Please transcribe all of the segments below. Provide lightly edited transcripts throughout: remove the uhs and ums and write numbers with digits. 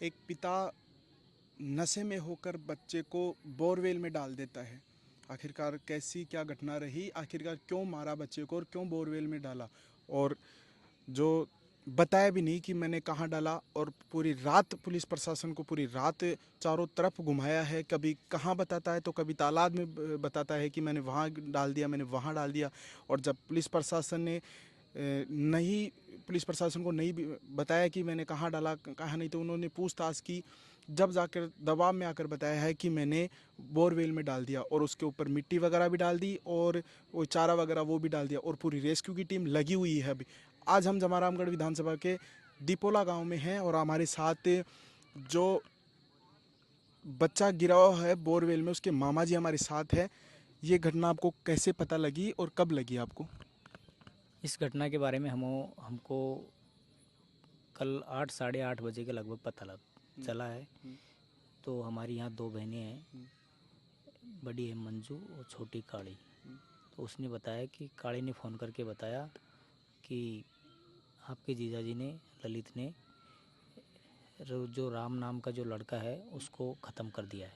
एक पिता नशे में होकर बच्चे को बोरवेल में डाल देता है। आखिरकार कैसी क्या घटना रही, आखिरकार क्यों मारा बच्चे को और क्यों बोरवेल में डाला, और जो बताया भी नहीं कि मैंने कहाँ डाला। और पूरी रात पुलिस प्रशासन को पूरी रात चारों तरफ घुमाया है, कभी कहाँ बताता है तो कभी तालाब में बताता है कि मैंने वहाँ डाल दिया, मैंने वहाँ डाल दिया। और जब पुलिस प्रशासन ने नहीं पुलिस प्रशासन को नहीं बताया कि मैंने कहाँ डाला कहाँ नहीं, तो उन्होंने पूछताछ की, जब जाकर दबाव में आकर बताया है कि मैंने बोरवेल में डाल दिया और उसके ऊपर मिट्टी वगैरह भी डाल दी और वो चारा वगैरह वो भी डाल दिया और पूरी रेस्क्यू की टीम लगी हुई है अभी। आज हम जमारामगढ़ विधानसभा के दीपोला गांव में हैं और हमारे साथ जो बच्चा गिरा हुआ है बोरवेल में उसके मामा जी हमारे साथ है। ये घटना आपको कैसे पता लगी और कब लगी आपको? इस घटना के बारे में हमको कल 8 साढ़े 8 बजे के लगभग पता चला है। तो हमारी यहाँ 2 बहनें हैं, बड़ी है मंजू और छोटी काली। तो उसने बताया कि काली ने फ़ोन करके बताया कि आपके जीजाजी ने, ललित ने, जो राम नाम का जो लड़का है उसको ख़त्म कर दिया है।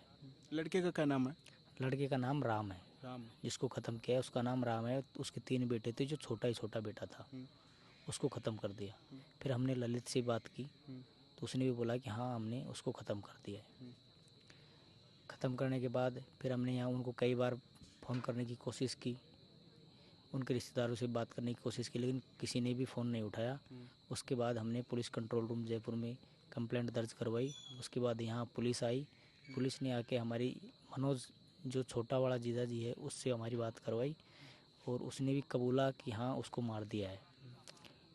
लड़के का क्या नाम है? लड़के का नाम राम है। राम। जिसको ख़त्म किया है उसका नाम राम है। उसके 3 बेटे थे, जो छोटा बेटा था उसको ख़त्म कर दिया। फिर हमने ललित से बात की तो उसने भी बोला कि हाँ, हमने उसको ख़त्म कर दिया है। ख़त्म करने के बाद फिर हमने यहाँ उनको कई बार फ़ोन करने की कोशिश की, उनके रिश्तेदारों से बात करने की कोशिश की, लेकिन किसी ने भी फ़ोन नहीं उठाया। उसके बाद हमने पुलिस कंट्रोल रूम जयपुर में कंप्लेंट दर्ज करवाई। उसके बाद यहाँ पुलिस आई। पुलिस ने आके हमारी मनोज, जो छोटा वाला जीजा जी है, उससे हमारी बात करवाई और उसने भी कबूला कि हाँ, उसको मार दिया है।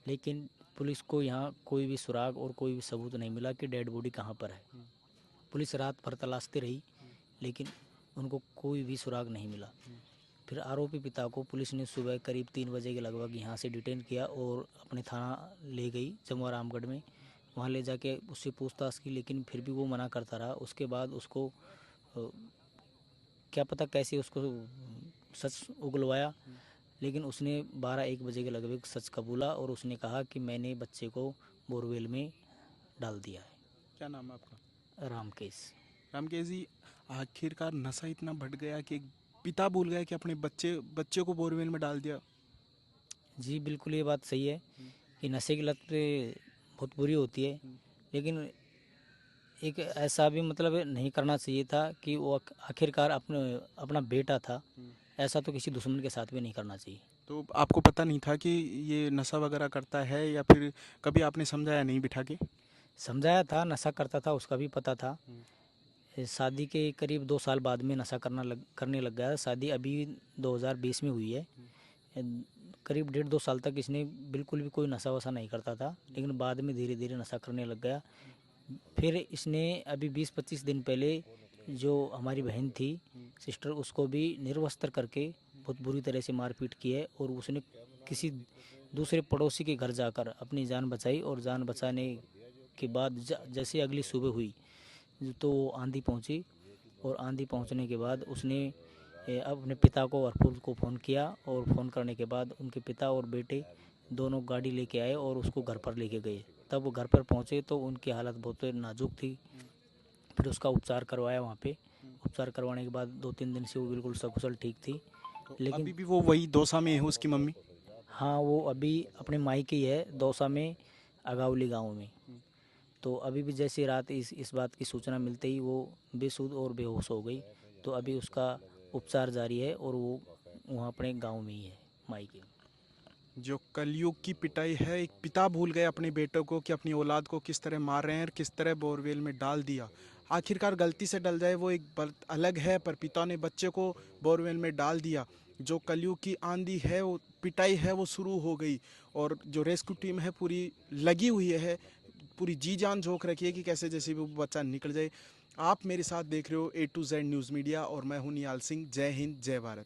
लेकिन पुलिस को यहाँ कोई भी सुराग और कोई भी सबूत नहीं मिला कि डेड बॉडी कहाँ पर है। पुलिस रात भर तलाशती रही लेकिन उनको कोई भी सुराग नहीं मिला। फिर आरोपी पिता को पुलिस ने सुबह करीब 3 बजे के लगभग यहाँ से डिटेन किया और अपने थाना ले गई जमुआरामगढ़ में। वहाँ ले जाके उससे पूछताछ की, लेकिन फिर भी वो मना करता रहा। उसके बाद उसको क्या पता कैसे उसको सच उगलवाया, लेकिन उसने 12-1 बजे के लगभग सच कबूला और उसने कहा कि मैंने बच्चे को बोरवेल में डाल दिया है। क्या नाम है आपका? रामकेश। रामकेश जी, आखिरकार नशा इतना बढ़ गया कि एक पिता भूल गया कि अपने बच्चे को बोरवेल में डाल दिया। जी बिल्कुल, ये बात सही है कि नशे की लत बहुत बुरी होती है, लेकिन एक ऐसा भी मतलब नहीं करना चाहिए था कि वो आखिरकार अपना बेटा था, ऐसा तो किसी दुश्मन के साथ भी नहीं करना चाहिए। तो आपको पता नहीं था कि ये नशा वगैरह करता है, या फिर कभी आपने समझाया नहीं बिठा के? समझाया था, नशा करता था उसका भी पता था। शादी के करीब 2 साल बाद में नशा करने लग गया। शादी अभी 2020 में हुई है। करीब 1.5-2 साल तक इसने बिल्कुल भी कोई नशा वशा नहीं करता था, लेकिन बाद में धीरे धीरे नशा करने लग गया। फिर इसने अभी 20-25 दिन पहले जो हमारी बहन थी, सिस्टर, उसको भी निर्वस्त्र करके बहुत बुरी तरह से मारपीट की है और उसने किसी दूसरे पड़ोसी के घर जाकर अपनी जान बचाई। और जान बचाने के बाद जैसे अगली सुबह हुई तो आंधी पहुंची और आंधी पहुंचने के बाद उसने अपने पिता को और फूल को फ़ोन किया और फ़ोन करने के बाद उनके पिता और बेटे दोनों गाड़ी लेके आए और उसको घर पर लेके गए। तब वो घर पर पहुंचे तो उनकी हालत बहुत नाजुक थी। फिर उसका उपचार करवाया वहाँ पे। उपचार करवाने के बाद 2-3 दिन से वो बिल्कुल सकुशल ठीक थी। तो लेकिन अभी भी वो वही दौसा में है उसकी मम्मी? हाँ, वो अभी अपने मायके ही है, दौसा में, अगावली गाँव में। तो अभी भी जैसे रात इस बात की सूचना मिलते ही वो बेसुध और बेहोश हो गई। तो अभी उसका उपचार जारी है और वो वहाँ अपने गांव में ही है, मायके में। जो कलयुग की पिटाई है, एक पिता भूल गए अपने बेटों को कि अपनी औलाद को किस तरह मार रहे हैं और किस तरह बोरवेल में डाल दिया। आखिरकार गलती से डल जाए वो एक बात अलग है, पर पिता ने बच्चे को बोरवेल में डाल दिया। जो कलयुग की आंधी है, वो पिटाई है, वो शुरू हो गई। और जो रेस्क्यू टीम है पूरी लगी हुई है, पूरी जी जान झोंक रखी है कि कैसे जैसे भी वो बच्चा निकल जाए। आप मेरे साथ देख रहे हो A to Z news media और मैं हूं निहाल सिंह। जय हिंद, जय भारत।